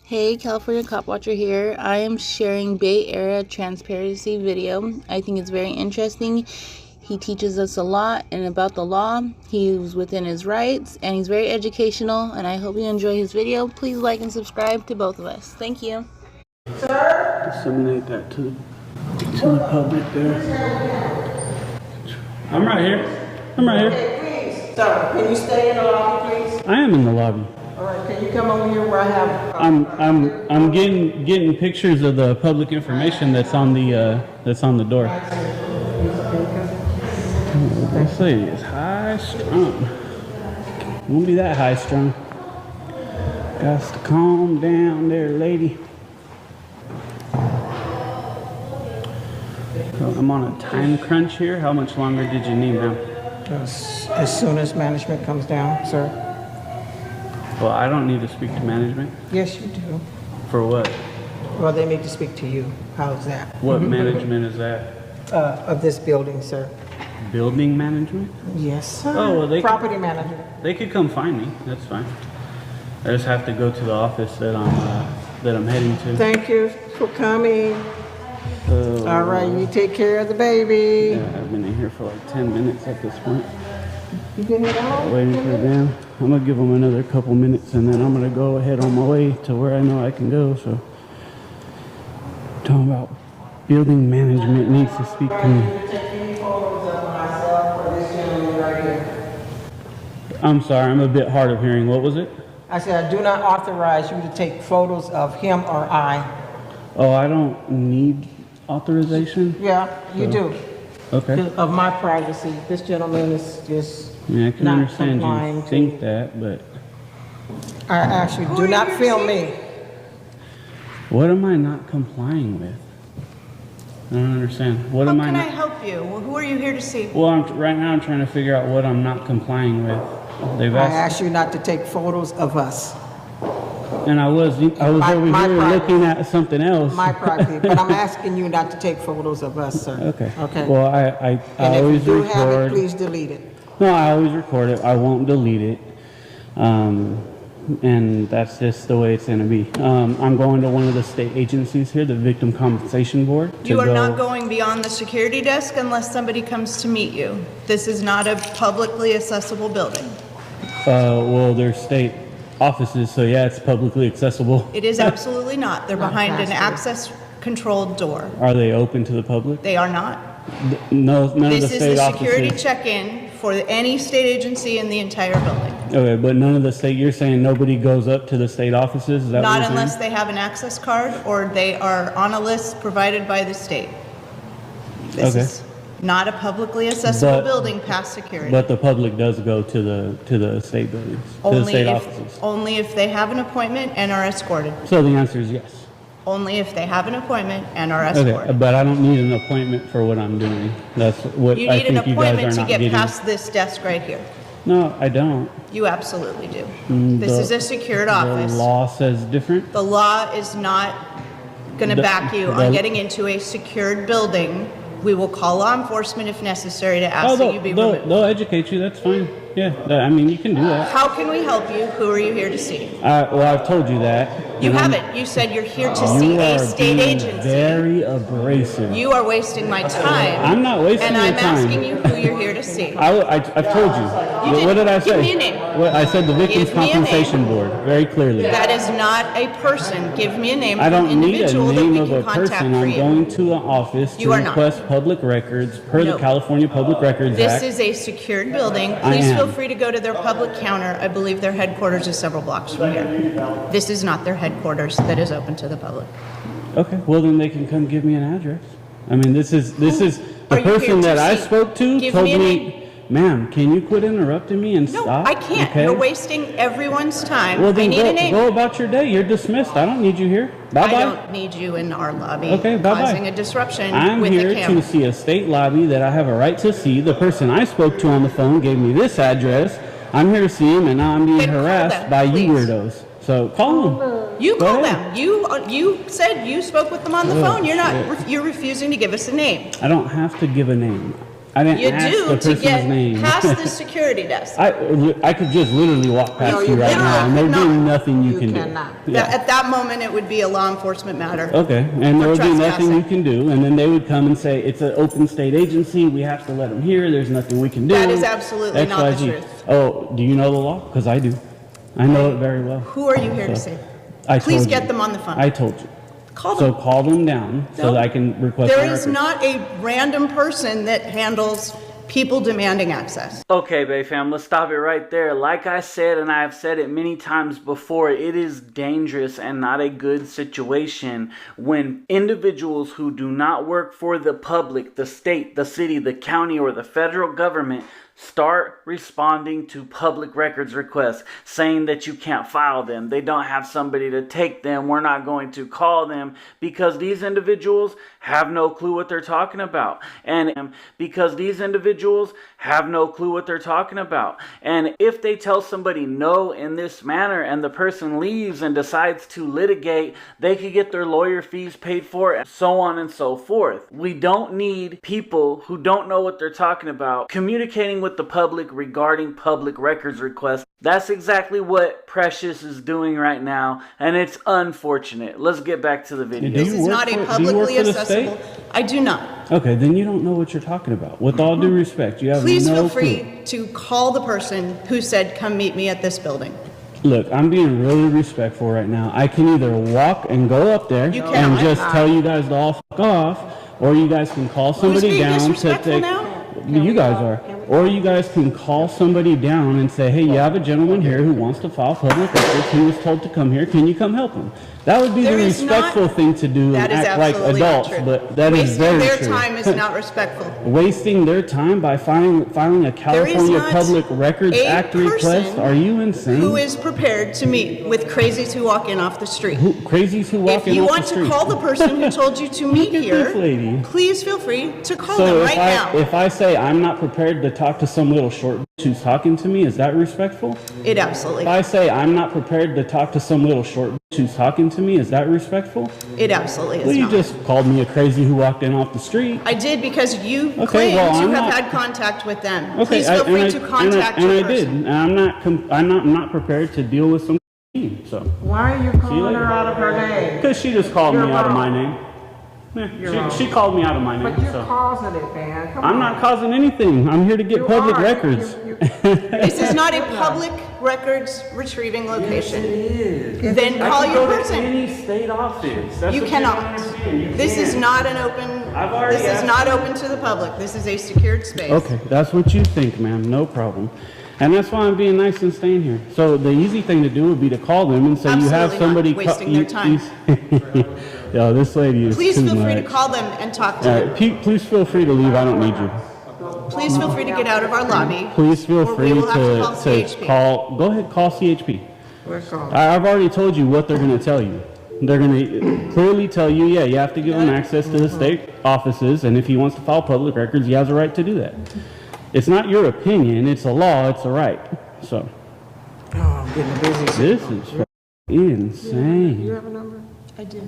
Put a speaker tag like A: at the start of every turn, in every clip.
A: Hey, California Cop Watcher here. I am sharing Bay Area transparency video. I think it's very interesting. He teaches us a lot and about the law. He's within his rights and he's very educational, and I hope you enjoy his video. Please like and subscribe to both of us. Thank you.
B: Sir? Disseminate that to the public there. I'm right here.
C: Okay, please, sir, can you stay in the lobby, please?
B: I am in the lobby.
C: All right, can you come over here where I have...
B: I'm getting pictures of the public information that's on the door. Let's see, it's high strung. Won't be that high strung. Got to calm down there, lady. So I'm on a time crunch here. How much longer did you need, ma'am?
C: As soon as management comes down, sir.
B: Well, I don't need to speak to management.
C: Yes, you do.
B: For what?
C: Well, they need to speak to you. How's that?
B: What management is that?
C: Of this building, sir.
B: Building management?
C: Yes, sir.
B: Oh, well,
C: Property manager.
B: They could come find me. That's fine. I just have to go to the office that I'm heading to.
C: Thank you for coming. All right, you take care of the baby.
B: Yeah, I've been in here for like 10 minutes at this point.
C: You getting it all?
B: Waiting for them. I'm gonna give them another couple minutes and then I'm gonna go ahead on my way to where I know I can go. So, talking about building management needs to speak to me. I'm sorry, I'm a bit hard of hearing. What was it?
C: I said, I do not authorize you to take photos of him or I.
B: Oh, I don't need authorization?
C: Yeah, you do.
B: Okay.
C: Of my privacy. This gentleman is just
B: Yeah, I can
C: not
B: understand
C: complying
B: you
C: to-
B: think that, but
C: I actually do not film me.
B: what am I not complying with? I don't understand. What
D: How
B: am I
D: can I
B: not?
D: help you? Well, who are you here to see?
B: Well, right now I'm trying to figure out what I'm not complying with. They've
C: I
B: asked,
C: asked you not to take photos of us,
B: and I was
C: My-
B: over
C: my
B: here
C: privacy.
B: looking at something else.
C: my privacy, but I'm asking you not to take photos of us, sir.
B: Okay.
C: Okay.
B: Well, I
C: And if you
B: always
C: do have it,
B: record.
C: please delete it.
B: No, I always record it. I won't delete it. And that's just the way it's going to be. I'm going to one of the state agencies here, the Victim Compensation Board. to
D: You are
B: go-
D: not going beyond the security desk unless somebody comes to meet you. This is not a publicly accessible building.
B: Well, they're state offices, so yeah, it's publicly accessible.
D: It is absolutely not. They're
C: Not
D: behind an
C: faster.
D: access-controlled door.
B: Are they open to the public?
D: They are not.
B: No, none of the
D: This is
B: state
D: the security
B: offices.
D: check-in for any state agency in the entire building.
B: Okay, but none of the state, you're saying nobody goes up to the state offices? Is that what
D: Not
B: you're saying?
D: unless they have an access card or they are on a list provided by the state. This
B: Okay.
D: is not a publicly accessible
B: But-
D: building past security.
B: But the public does go to the state buildings, to the
D: Only
B: state
D: if,
B: offices.
D: only if they have an appointment and are escorted.
B: So the answer is yes.
D: Only if they have an appointment and are
B: Okay,
D: escorted.
B: but I don't need an appointment for what I'm doing. That's what
D: You
B: I
D: need an
B: think you guys are
D: appointment to
B: not
D: get
B: getting.
D: past this desk right here.
B: No, I don't.
D: You absolutely do. This
B: the-
D: is a secured
B: The
D: office.
B: law says different.
D: The law is not going to
B: The-
D: back you
B: the-
D: on getting into a secured building. We will call law enforcement if necessary to
B: Oh,
D: ask that you be removed.
B: they'll educate you. That's fine. Yeah, I mean, you can do that.
D: How can we help you? Who are you here to see?
B: Well, I've told you that.
D: You
B: and I'm-
D: haven't. You said you're here to see
B: You
D: a
B: are
D: state
B: being
D: agency.
B: very abrasive.
D: You are wasting my time.
B: I'm not wasting
D: And
B: your
D: I'm
B: time.
D: asking you who you're here to see.
B: I've told you.
D: You
B: What did I
D: didn't.
B: say?
D: Give me a name.
B: What, I said the Victims
D: Give me a
B: Compensation Board, very clearly.
D: That is not a person. Give me a name
B: I
D: of an
B: don't need a
D: individual that
B: name
D: we
B: of a
D: can contact
B: person.
D: for
B: I'm
D: you.
B: going to an office to
D: You are not.
B: request public records per
D: No.
B: the California Public Records
D: This
B: Act.
D: is a secured building.
B: I
D: Please feel
B: am.
D: free to go to their public counter. I believe their headquarters is several blocks from here. This is not their headquarters that is open to the public.
B: Okay, well then they can come give me an address. I mean, this is
D: are
B: the
D: you here
B: person
D: to
B: that I
D: see?
B: spoke to
D: Give
B: told
D: me a
B: me,
D: name.
B: ma'am, can you quit interrupting me and
D: No,
B: stop?
D: I can't.
B: Okay?
D: You're wasting everyone's time.
B: Well
D: I
B: then
D: need a name.
B: go about your day. You're dismissed. I don't need you here. Bye
D: I
B: bye.
D: don't need you in our lobby
B: Okay, bye-bye.
D: causing a disruption
B: I'm
D: with
B: here
D: the
B: to
D: camera.
B: see a state lobby that I have a right to see. The person I spoke to on the phone gave me this address. I'm here to see him, and now I'm being
D: Then call
B: harassed
D: them,
B: by you
D: please.
B: weirdos. So call them.
D: You
B: Go
D: call
B: ahead.
D: them. You said you spoke with them on the
B: Oh,
D: phone. You're not.
B: shit.
D: You're refusing to give us a name.
B: I don't have to give a name. I didn't
D: You
B: ask the
D: do to
B: person's
D: get
B: name.
D: past the security desk.
B: I could just literally walk past
C: No,
B: you
C: you
B: right now, and
C: cannot.
B: there'd be
D: No.
B: nothing you
C: You
B: can
C: cannot.
B: do.
D: At that moment, it would be a law enforcement matter.
B: Okay, and there
D: For
B: would be nothing you
D: trespassing.
B: can do, and then they would come and say, it's an open state agency, we have to let them here, there's nothing we can do.
D: That is absolutely not the
B: XYZ.
D: truth.
B: Oh, do you know the law? Because I do. I know it very well.
D: Who are you here to
B: So,
D: save?
B: I
D: Please
B: told
D: get
B: you.
D: them on the phone.
B: I told you.
D: Call
B: So
D: them.
B: call them down so
D: No.
B: that I can request
D: There
B: my
D: is
B: records.
D: not a random person that handles people demanding access.
E: Okay, Bay fam, let's stop it right there. Like I said, and I have said it many times before, it is dangerous and not a good situation when individuals who do not work for the public, the state, the city, the county, or the federal government start responding to public records requests, saying that you can't file them. They don't have somebody to take them. We're not going to call them, because these individuals have no clue what they're talking about. And because these individuals have no clue what they're talking about. And if they tell somebody no in this manner and the person leaves and decides to litigate, they could get their lawyer fees paid for, and so on and so forth. We don't need people who don't know what they're talking about communicating with the public regarding public records requests. That's exactly what Precious is doing right now, and it's unfortunate. Let's get back to the video.
B: Do
D: This
B: you
D: is
B: work
D: not
B: for-
D: a
B: do you work
D: publicly
B: for the
D: accessible.
B: state?
D: I do not.
B: Okay, then you don't know what you're talking about. With all due respect, you have
D: Please
B: no
D: feel
B: clue.
D: free to call the person who said, come meet me at this building.
B: Look, I'm being really respectful right now. I can either walk and go up there
D: You
B: and
D: cannot.
B: just tell you guys to all fuck off, or you guys can call somebody
D: being
B: down to
D: disrespectful
B: take.
D: now?
B: You guys are. Or you guys can call somebody down and say, hey, you have a gentleman here who wants to file public records. He was told to come here. Can you come help him? That would be
D: There
B: the
D: is
B: respectful
D: not-
B: thing to do and
D: That is
B: act like
D: absolutely not
B: adults,
D: true.
B: but that is very
D: Wasting their
B: true.
D: time is not respectful.
B: Wasting their time by filing a California
D: not
B: Public Records
D: a
B: Act request?
D: person
B: Are you insane?
D: Who is prepared to meet with crazies who walk in off the street?
B: Crazies who walk
D: If
B: in
D: you
B: off
D: want
B: the
D: to
B: street.
D: call the person who told you to meet
B: at
D: here,
B: this lady.
D: please feel free to call
B: So
D: them
B: if
D: right now.
B: if I say I'm not prepared to talk to some little short bitch who's talking to me, is that respectful?
D: It absolutely,
B: If I say I'm not prepared to talk to some little short bitch who's talking to me, is that respectful?
D: it absolutely
B: Well,
D: is
B: you
D: not.
B: just called me a crazy who walked in off the street.
D: I did because you
B: Okay,
D: claim
B: well,
D: to
B: I'm
D: have
B: not-
D: had contact with them.
B: Okay,
D: Please feel free to contact
B: and
D: your
B: I did.
D: person.
B: And I'm not prepared to deal with some so
C: Why are you calling
B: later.
C: her out of her name?
B: because she just called
C: You're
B: me out of my
C: wrong.
B: name.
C: You're
B: Yeah,
C: wrong.
B: she called me out of my name.
C: But you're
B: So
C: causing it, man. Come
B: I'm
C: on.
B: not causing anything. I'm here to get
C: You
B: public
C: are.
B: records.
D: This is not a public records retrieving location. Then
B: I
D: call
B: can
D: your
B: go to
D: person.
B: any state office. That's
D: You
B: what
D: cannot.
B: don't understand. You
D: This is
B: can't.
D: not an open,
B: I've already
D: this is
B: asked
D: not
B: you.
D: open to the public. This is a secured space.
B: Okay, that's what you think, ma'am. No problem. And that's why I'm being nice and staying here. So the easy thing to do would be to call them and say you have
D: Absolutely not.
B: somebody
D: Wasting their time.
B: Yo, this lady is
D: Please
B: too
D: feel free to
B: much.
D: call them and talk
B: All
D: to
B: right,
D: them.
B: please feel free to leave. I don't need you.
D: Please feel free to get out of our lobby.
B: Please feel
D: or
B: free
D: we will have to call
B: to
D: CHP.
B: call. Go ahead, call CHP.
C: We're calling.
B: I've already told you what they're going to tell you. They're going to clearly tell you, yeah, you have to give him access to the state offices, and if he wants to file public records, he has a right to do that. It's not your opinion, it's a law, it's a right. So,
C: Oh, I'm getting busy.
B: this is insane.
C: You have a number?
D: I do.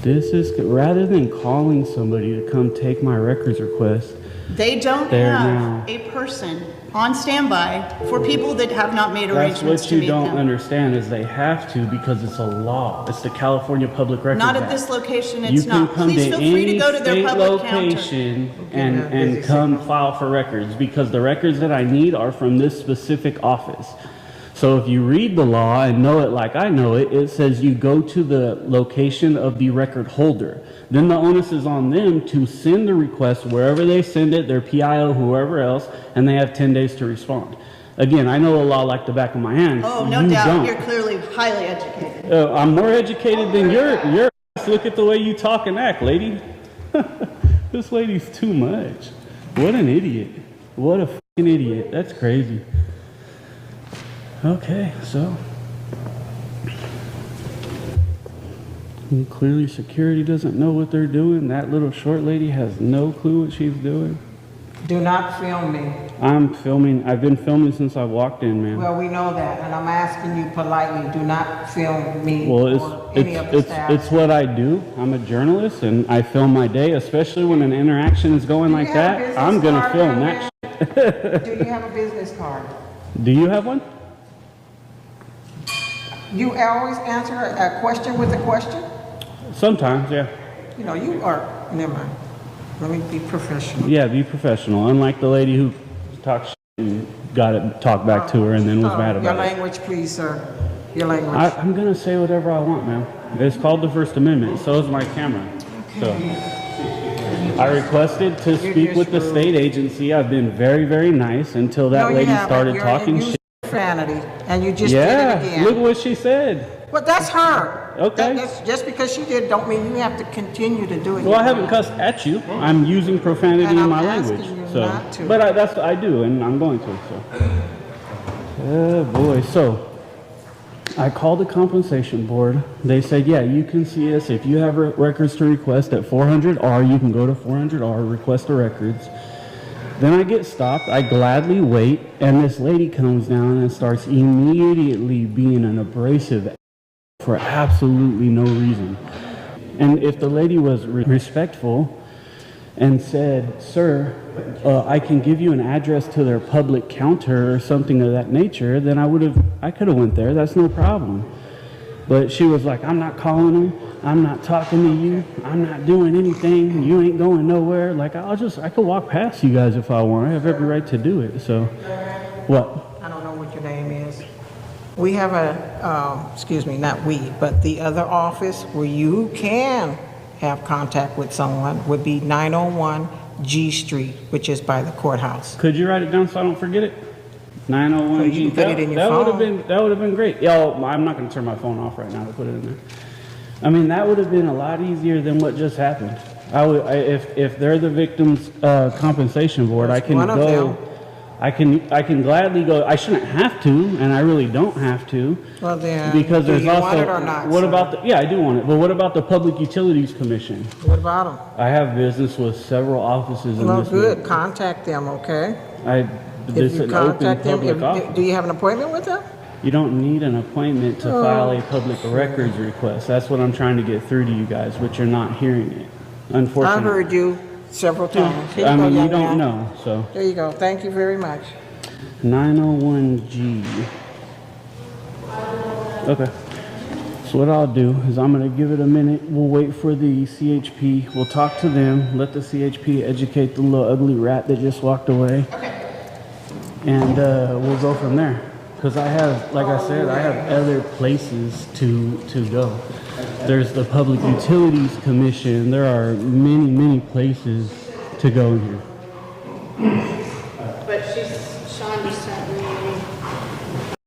B: This is, rather than calling somebody to come take my records request,
D: They don't
B: There
D: have
B: now.
D: a person on standby for people that have not made
B: that's
D: arrangements
B: what
D: to
B: you
D: meet
B: don't
D: them.
B: understand is they have to because it's a law. It's the California Public Records
D: Not at
B: Act.
D: this location,
B: You
D: it's
B: can
D: not.
B: come
D: Please
B: to
D: feel free to
B: any
D: go to their
B: state
D: public counter.
B: location
C: Okay,
B: and,
C: now, busy
B: and come
C: signal.
B: file for records because the records that I need are from this specific office. So if you read the law and know it like I know it, it says you go to the location of the record holder. Then the onus is on them to send the request wherever they send it, their PIO, whoever else, and they have 10 days to respond. Again, I know a law like the back of my hand.
D: Oh, no
B: You
D: doubt,
B: don't.
D: you're clearly highly educated.
B: I'm more educated than your ass. Look at the way you talk and act, lady. This lady's too much. What an idiot. What a fucking idiot. That's crazy. Okay, so. And clearly security doesn't know what they're doing. That little short lady has no clue what she's doing.
C: Do not film me.
B: I'm filming. I've been filming since I walked in, man.
C: Well, we know that, and I'm asking you politely, do not film me
B: Well,
C: or any of the staff.
B: it's what I do. I'm a journalist, and I film my day, especially when an interaction is going like
C: you have a
B: that.
C: business
B: I'm gonna
C: card,
B: film
C: young
B: that.
C: Do you have a business card?
B: Do you have one?
C: You always answer a question with a question?
B: Sometimes, yeah.
C: You know, you are, never mind. Let me be professional.
B: Yeah, be professional. Unlike the lady who talked shit and got it talked back to her and then was mad
C: Your
B: about it.
C: language, please, sir. Your language.
B: I'm gonna say whatever I want, ma'am. It's called the First Amendment. So is my camera. So I requested to speak with the state agency. I've been very, very nice until that
C: No, you
B: lady
C: haven't.
B: started
C: You're
B: talking
C: using
B: shit.
C: profanity, and you just did it
B: Yeah,
C: again.
B: look what she said.
C: But that's her.
B: Okay.
C: That's, just because she did, don't mean you have to continue to do it.
B: Well, I haven't cussed at you. I'm using profanity
C: And
B: in
C: I'm
B: my
C: asking
B: language.
C: you
B: So,
C: not to.
B: but that's what I do, and I'm going to. So, oh boy. So, I called the compensation board. They said, yeah, you can see us if you have records to request at 400R. You can go to 400R, request the records. Then I get stopped. I gladly wait, and this lady comes down and starts immediately being an abrasive for absolutely no reason. And if the lady was respectful and said, sir, I can give you an address to their public counter or something of that nature, then I could have went there. That's no problem. But she was like, I'm not calling them. I'm not talking to you. I'm not doing anything. You ain't going nowhere. Like, I could walk past you guys if I want. I have every right to do it. So, what?
C: I don't know what your name is. We have excuse me, not we, but the other office where you can have contact with someone would be 901 G Street, which is by the courthouse.
B: Could you write it down so I don't forget it? 901
C: So you
B: G.
C: can put it in your
B: that
C: phone.
B: That would have been great. Yo, I'm not going to turn my phone off right now to put it in there. I mean, that would have been a lot easier than what just happened. If they're the victims' compensation board, I can
C: one of
B: go.
C: them.
B: I can gladly go. I shouldn't have to, and I really don't have to.
C: Well, then,
B: Because
C: do
B: there's
C: you
B: also
C: want it or not,
B: what
C: sir?
B: about the? Yeah, I do want it. But what about the Public Utilities Commission?
C: What about them?
B: I have business with several offices in
C: Well,
B: this.
C: good, contact them, okay?
B: This
C: If you
B: is an open
C: contact them,
B: public office.
C: do you have an appointment with them?
B: You don't need an appointment to file a public records request. That's what I'm trying to get through to you guys, but you're not hearing it, unfortunately.
C: I heard you several times. Here
B: I
C: go,
B: mean, you
C: young
B: don't
C: man.
B: know, so.
C: There you go, thank you very much.
B: 901G. Okay. So what I'll do is I'm going to give it a minute. We'll wait for the CHP. We'll talk to them. Let the CHP educate the little ugly rat that just walked away. And we'll go from there. Because I have, like I said, I have other places to go. There's the Public Utilities Commission. There are many, many places to go here.